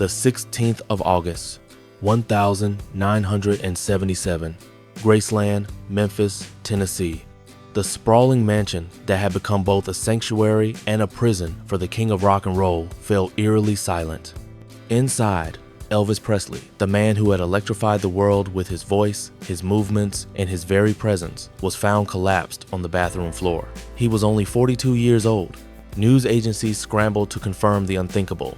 the 16th of August, 1977, Graceland, Memphis, Tennessee. The sprawling mansion that had become both a sanctuary and a prison for the king of rock and roll fell eerily silent. Inside, Elvis Presley, the man who had electrified the world with his voice, his movements, and his very presence, was found collapsed on the bathroom floor. He was only 42 years old. News agencies scrambled to confirm the unthinkable.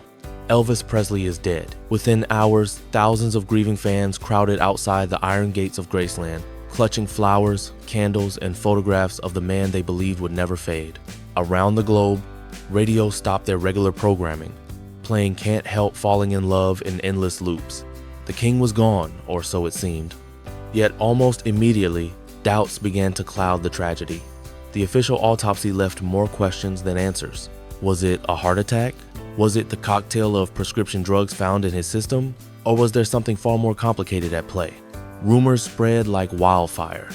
Elvis Presley is dead. Within hours, thousands of grieving fans crowded outside the iron gates of Graceland, clutching flowers, candles, and photographs of the man they believed would never fade. Around the globe, radio stopped their regular programming, playing Can't Help Falling in Love in endless loops. The king was gone, or so it seemed. Yet almost immediately, doubts began to cloud the tragedy. The official autopsy left more questions than answers. Was it a heart attack? Was it the cocktail of prescription drugs found in his system? Or was there something far more complicated at play? Rumors spread like wildfire.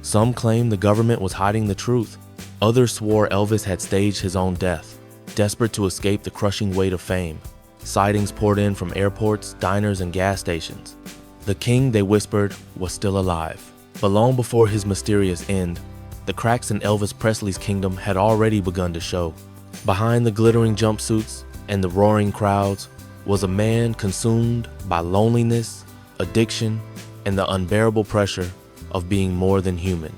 Some claimed the government was hiding the truth. Others swore Elvis had staged his own death, desperate to escape the crushing weight of fame. Sightings poured in from airports, diners, and gas stations. The king, they whispered, was still alive. But long before his mysterious end, the cracks in Elvis Presley's kingdom had already begun to show. Behind the glittering jumpsuits and the roaring crowds was a man consumed by loneliness, addiction, and the unbearable pressure of being more than human.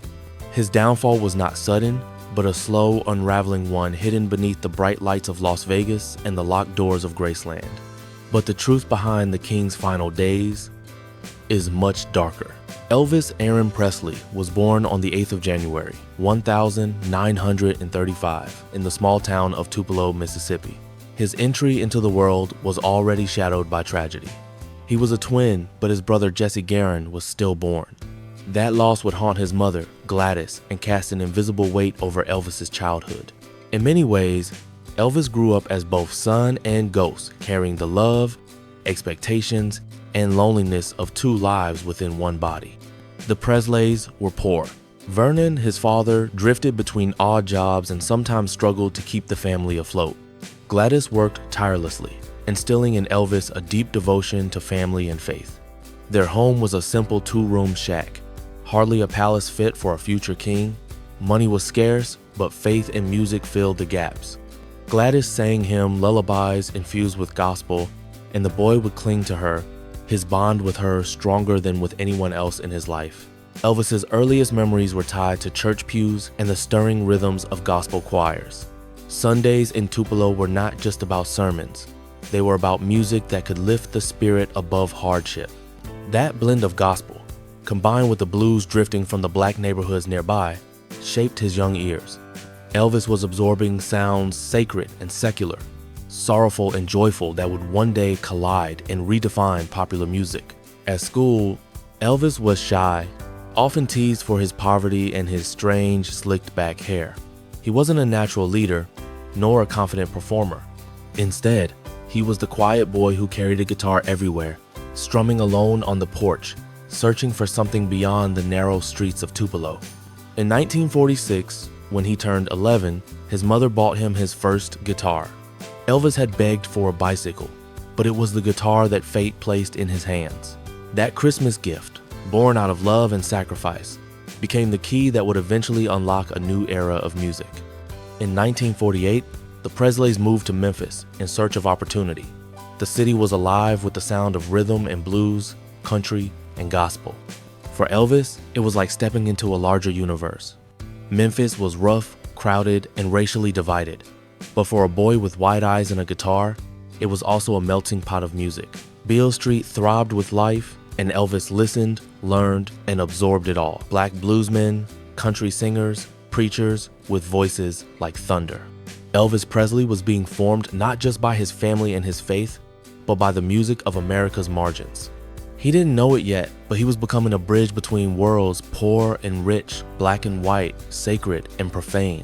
His downfall was not sudden, but a slow, unraveling one hidden beneath the bright lights of Las Vegas and the locked doors of Graceland. But the truth behind the king's final days is much darker. Elvis Aaron Presley was born on the 8th of January, 1935, in the small town of Tupelo, Mississippi. His entry into the world was already shadowed by tragedy. He was a twin, but his brother Jesse Garon was stillborn. That loss would haunt his mother, Gladys, and cast an invisible weight over Elvis's childhood. In many ways, Elvis grew up as both son and ghost, carrying the love, expectations, and loneliness of two lives within one body. The Presleys were poor. Vernon, his father, drifted between odd jobs and sometimes struggled to keep the family afloat. Gladys worked tirelessly, instilling in Elvis a deep devotion to family and faith. Their home was a simple two-room shack, hardly a palace fit for a future king. Money was scarce, but faith and music filled the gaps. Gladys sang him lullabies infused with gospel, and the boy would cling to her, his bond with her stronger than with anyone else in his life. Elvis's earliest memories were tied to church pews and the stirring rhythms of gospel choirs. Sundays in Tupelo were not just about sermons. They were about music that could lift the spirit above hardship. That blend of gospel, combined with the blues drifting from the black neighborhoods nearby, shaped his young ears. Elvis was absorbing sounds sacred and secular, sorrowful and joyful that would one day collide and redefine popular music. At school, Elvis was shy, often teased for his poverty and his strange, slicked-back hair. He wasn't a natural leader, nor a confident performer. Instead, he was the quiet boy who carried a guitar everywhere, strumming alone on the porch, searching for something beyond the narrow streets of Tupelo. In 1946, when he turned 11, his mother bought him his first guitar. Elvis had begged for a bicycle, but it was the guitar that fate placed in his hands. That Christmas gift, born out of love and sacrifice, became the key that would eventually unlock a new era of music. In 1948, the Presleys moved to Memphis in search of opportunity. The city was alive with the sound of rhythm and blues, country, and gospel. For Elvis, it was like stepping into a larger universe. Memphis was rough, crowded, and racially divided. But for a boy with wide eyes and a guitar, it was also a melting pot of music. Beale Street throbbed with life, and Elvis listened, learned, and absorbed it all. Black bluesmen, country singers, preachers with voices like thunder. Elvis Presley was being formed not just by his family and his faith, but by the music of America's margins. He didn't know it yet, but he was becoming a bridge between worlds, poor and rich, black and white, sacred and profane.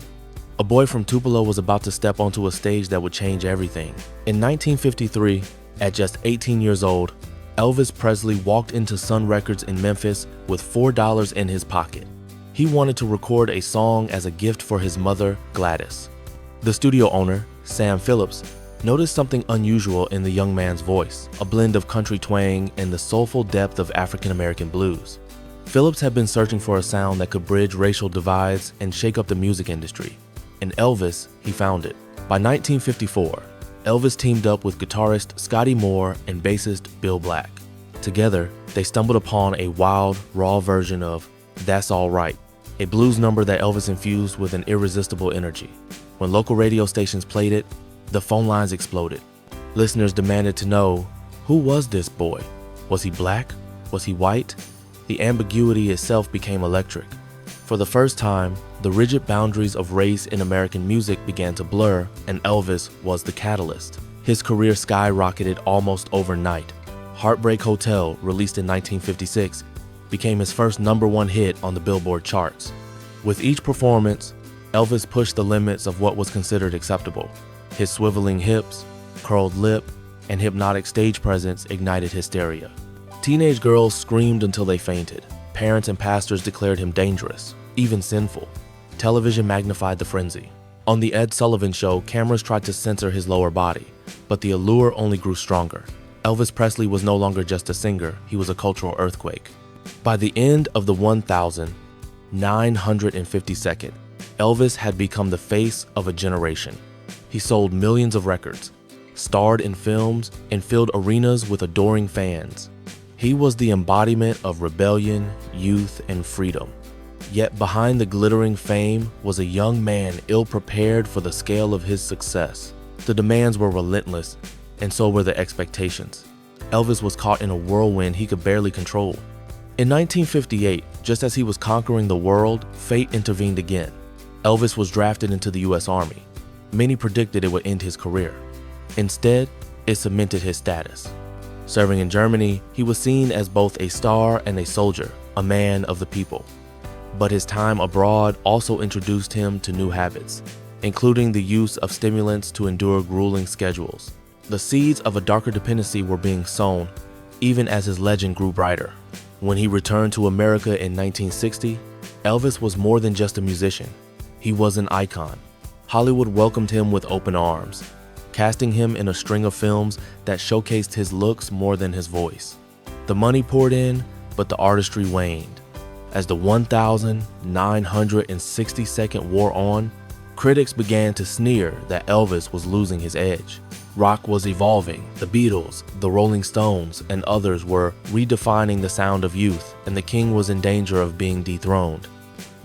A boy from Tupelo was about to step onto a stage that would change everything. In 1953, at just 18 years old, Elvis Presley walked into Sun Records in Memphis with $4 in his pocket. He wanted to record a song as a gift for his mother, Gladys. The studio owner, Sam Phillips, Notice something unusual in the young man's voice, a blend of country twang and the soulful depth of African American blues. Phillips had been searching for a sound that could bridge racial divides and shake up the music industry. In Elvis, he found it. By 1954, Elvis teamed up with guitarist Scotty Moore and bassist Bill Black. Together, they stumbled upon a wild, raw version of That's All Right, a blues number that Elvis infused with an irresistible energy. When local radio stations played it, the phone lines exploded. Listeners demanded to know, who was this boy? Was he black? Was he white? The ambiguity itself became electric. For the first time, the rigid boundaries of race in American music began to blur, and Elvis was the catalyst. His career skyrocketed almost overnight. Heartbreak Hotel, released in 1956, became his first #1 hit on the Billboard charts. With each performance, Elvis pushed the limits of what was considered acceptable. His swiveling hips, curled lip, and hypnotic stage presence ignited hysteria. Teenage girls screamed until they fainted. Parents and pastors declared him dangerous, even sinful. Television magnified the frenzy. On The Ed Sullivan Show, cameras tried to censor his lower body, but the allure only grew stronger. Elvis Presley was no longer just a singer, he was a cultural earthquake. By the end of the 1952nd, Elvis had become the face of a generation. He sold millions of records, starred in films, and filled arenas with adoring fans. He was the embodiment of rebellion, youth, and freedom. Yet behind the glittering fame was a young man ill-prepared for the scale of his success. The demands were relentless, and so were the expectations. Elvis was caught in a whirlwind he could barely control. In 1958, just as he was conquering the world, fate intervened again. Elvis was drafted into the U.S. Army. Many predicted it would end his career. Instead, it cemented his status. Serving in Germany, he was seen as both a star and a soldier, a man of the people. But his time abroad also introduced him to new habits, including the use of stimulants to endure grueling schedules. The seeds of a darker dependency were being sown, even as his legend grew brighter. When he returned to America in 1960, Elvis was more than just a musician. He was an icon. Hollywood welcomed him with open arms, casting him in a string of films that showcased his looks more than his voice. The money poured in, but the artistry waned. As the 1962nd wore on, critics began to sneer that Elvis was losing his edge. Rock was evolving. The Beatles, the Rolling Stones, and others were redefining the sound of youth, and the king was in danger of being dethroned.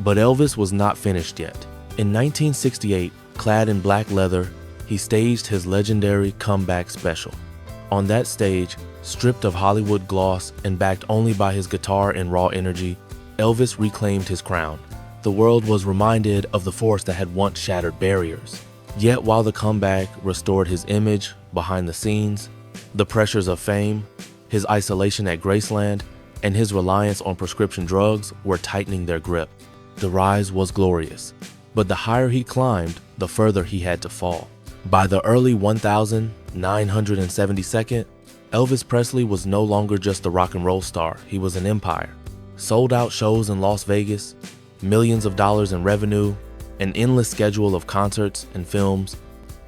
But Elvis was not finished yet. In 1968, clad in black leather, he staged his legendary comeback special. On that stage, stripped of Hollywood gloss and backed only by his guitar and raw energy, Elvis reclaimed his crown. The world was reminded of the force that had once shattered barriers. Yet while the comeback restored his image behind the scenes, the pressures of fame, his isolation at Graceland, and his reliance on prescription drugs were tightening their grip. The rise was glorious, but the higher he climbed, the further he had to fall. By the early 1972nd, Elvis Presley was no longer just a rock and roll star, he was an empire. Sold-out shows in Las Vegas, millions of dollars in revenue, an endless schedule of concerts and films.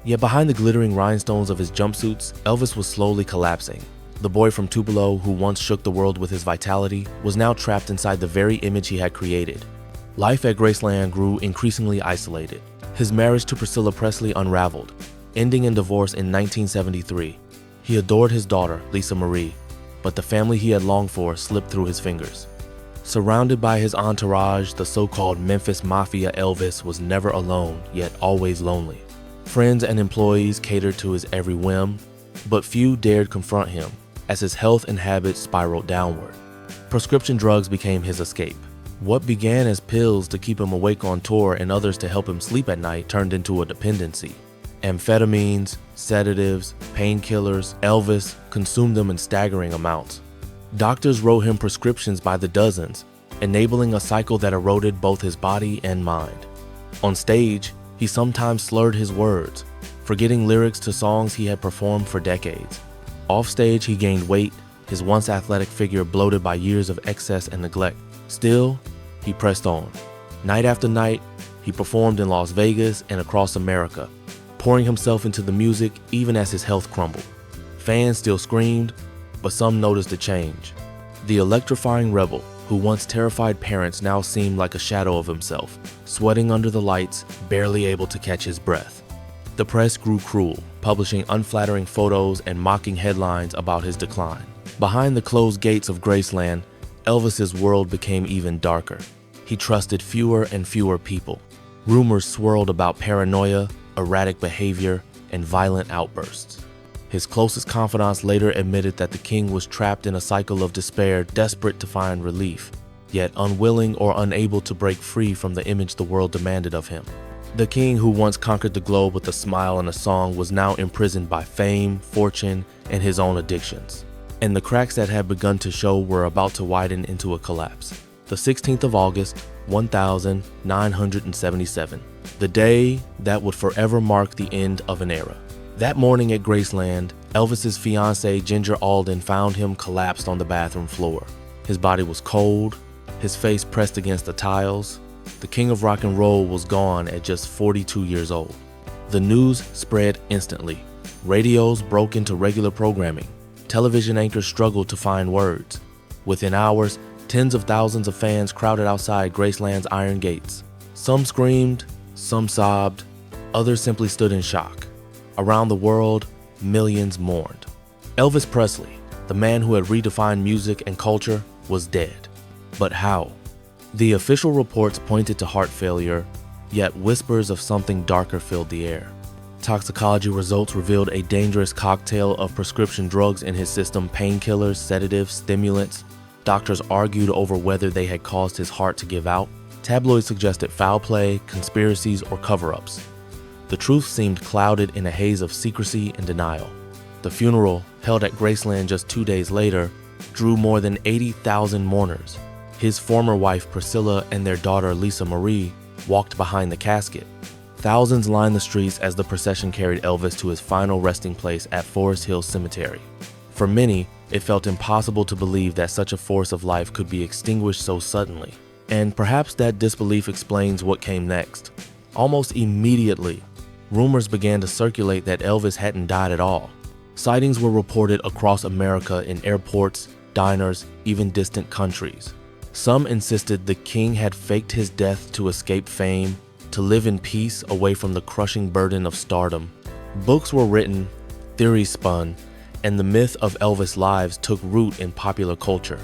Yet behind the glittering rhinestones of his jumpsuits, Elvis was slowly collapsing. The boy from Tupelo who once shook the world with his vitality was now trapped inside the very image he had created. Life at Graceland grew increasingly isolated. His marriage to Priscilla Presley unraveled, ending in divorce in 1973. He adored his daughter, Lisa Marie, but the family he had longed for slipped through his fingers. Surrounded by his entourage, the so-called Memphis Mafia, Elvis was never alone, yet always lonely. Friends and employees catered to his every whim, but few dared confront him as his health and habits spiraled downward. Prescription drugs became his escape. What began as pills to keep him awake on tour and others to help him sleep at night turned into a dependency. Amphetamines, sedatives, painkillers, Elvis consumed them in staggering amounts. Doctors wrote him prescriptions by the dozens, enabling a cycle that eroded both his body and mind. On stage, he sometimes slurred his words, forgetting lyrics to songs he had performed for decades. Offstage, he gained weight, his once athletic figure bloated by years of excess and neglect. Still, he pressed on. Night after night, he performed in Las Vegas and across America. pouring himself into the music even as his health crumbled. Fans still screamed, but some noticed a change. The electrifying rebel, who once terrified parents, now seemed like a shadow of himself, sweating under the lights, barely able to catch his breath. The press grew cruel, publishing unflattering photos and mocking headlines about his decline. Behind the closed gates of Graceland, Elvis's world became even darker. He trusted fewer and fewer people. Rumors swirled about paranoia, erratic behavior, and violent outbursts. His closest confidants later admitted that the king was trapped in a cycle of despair, desperate to find relief, yet unwilling or unable to break free from the image the world demanded of him. The king who once conquered the globe with a smile and a song was now imprisoned by fame, fortune, and his own addictions. And the cracks that had begun to show were about to widen into a collapse. The 16th of August, 1977, the day that would forever mark the end of an era. That morning at Graceland, Elvis's fiancée Ginger Alden found him collapsed on the bathroom floor. His body was cold, his face pressed against the tiles. The king of rock and roll was gone at just 42 years old. The news spread instantly. Radios broke into regular programming. Television anchors struggled to find words. Within hours, tens of thousands of fans crowded outside Graceland's iron gates. Some screamed, some sobbed, others simply stood in shock. Around the world, millions mourned. Elvis Presley, the man who had redefined music and culture, was dead. But how? The official reports pointed to heart failure, yet whispers of something darker filled the air. Toxicology results revealed a dangerous cocktail of prescription drugs in his system: painkillers, sedatives, stimulants. Doctors argued over whether they had caused his heart to give out. Tabloids suggested foul play, conspiracies, or cover-ups. The truth seemed clouded in a haze of secrecy and denial. The funeral, held at Graceland just 2 days later, drew more than 80,000 mourners. His former wife Priscilla and their daughter Lisa Marie walked behind the casket. Thousands lined the streets as the procession carried Elvis to his final resting place at Forest Hill Cemetery. For many, it felt impossible to believe that such a force of life could be extinguished so suddenly. And perhaps that disbelief explains what came next. Almost immediately, rumors began to circulate that Elvis hadn't died at all. Sightings were reported across America in airports, diners, even distant countries. Some insisted the king had faked his death to escape fame, to live in peace away from the crushing burden of stardom. Books were written, theories spun, and the myth of Elvis' lives took root in popular culture.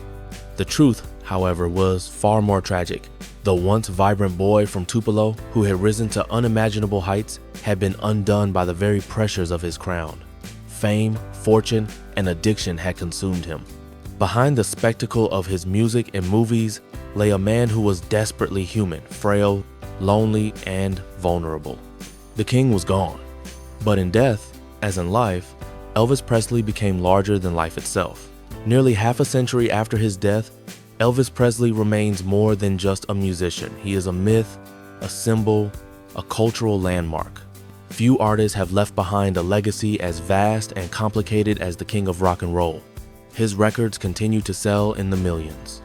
The truth, however, was far more tragic. The once vibrant boy from Tupelo, who had risen to unimaginable heights, had been undone by the very pressures of his crown. Fame, fortune, and addiction had consumed him. Behind the spectacle of his music and movies lay a man who was desperately human, frail, lonely, and vulnerable. The king was gone. But in death, as in life, Elvis Presley became larger than life itself. Nearly half a century after his death, Elvis Presley remains more than just a musician. He is a myth, a symbol, a cultural landmark. Few artists have left behind a legacy as vast and complicated as the king of rock and roll. His records continue to sell in the millions.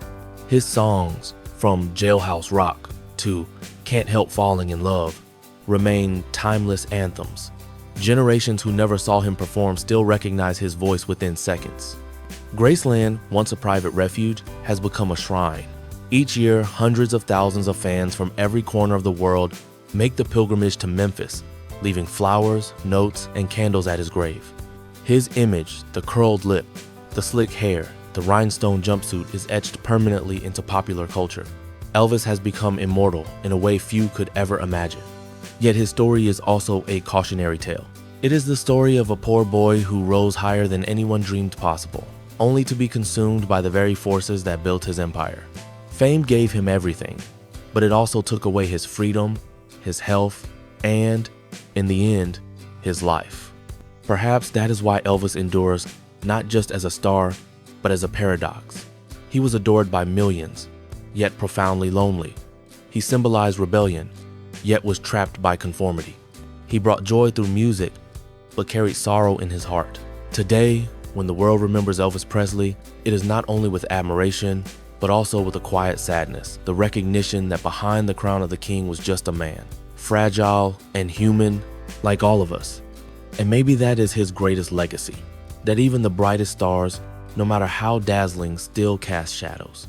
His songs, from Jailhouse Rock to Can't Help Falling in Love, remain timeless anthems. Generations who never saw him perform still recognize his voice within seconds. Graceland, once a private refuge, has become a shrine. Each year, hundreds of thousands of fans from every corner of the world make the pilgrimage to Memphis, leaving flowers, notes, and candles at his grave. His image, the curled lip, the slick hair, the rhinestone jumpsuit, is etched permanently into popular culture. Elvis has become immortal in a way few could ever imagine. Yet his story is also a cautionary tale. It is the story of a poor boy who rose higher than anyone dreamed possible, only to be consumed by the very forces that built his empire. Fame gave him everything, but it also took away his freedom, his health, and, in the end, his life. Perhaps that is why Elvis endures, not just as a star, but as a paradox. He was adored by millions, yet profoundly lonely. He symbolized rebellion, yet was trapped by conformity. He brought joy through music, but carried sorrow in his heart. Today, when the world remembers Elvis Presley, it is not only with admiration, but also with a quiet sadness, the recognition that behind the crown of the king was just a man, fragile and human, like all of us. And maybe that is his greatest legacy, that even the brightest stars, no matter how dazzling, still cast shadows.